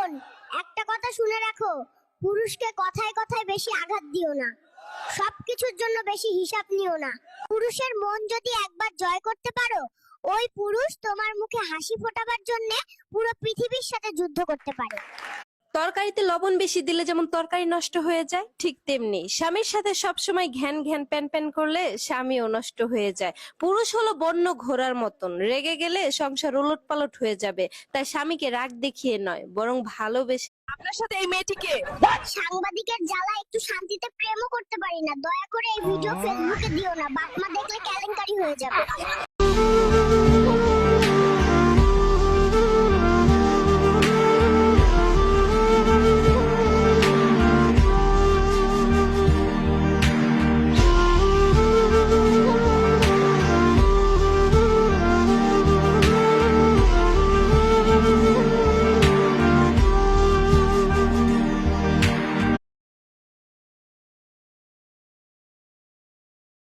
বোন, একটা কথা শুনে রাখো, পুরুষকে কথায় কথায় বেশি আঘাত দিও না, সবকিছুর জন্য বেশি হিসাব নিও না। পুরুষের মন যদি একবার জয় করতে পারো, ওই পুরুষ তোমার মুখে হাসি ফোটাবার জন্য পুরো পৃথিবীর সাথে যুদ্ধ করতে পারে। তরকারিতে লবণ বেশি দিলে যেমন তরকারি নষ্ট হয়ে যায়, ঠিক তেমনি স্বামীর সাথে সবসময় ঘ্যান ঘ্যান প্যান প্যান করলে স্বামীও নষ্ট হয়ে যায়। পুরুষ হলো বন্য ঘোড়ার মতন, রেগে গেলে সংসার উলটপালট হয়ে যাবে। তাই স্বামীকে রাগ দেখিয়ে নয়, বরং ভালোবেসে। আপনার সাথে এই মেয়েটিকে সাংবাদিকের জ্বালা একটু শান্তিতে প্রেমও করতে পারি না। দয়া করে এই ভিডিও ফেসবুকে দিও না, বাপ মা দেখলে কেলেঙ্কারি হয়ে যাবে।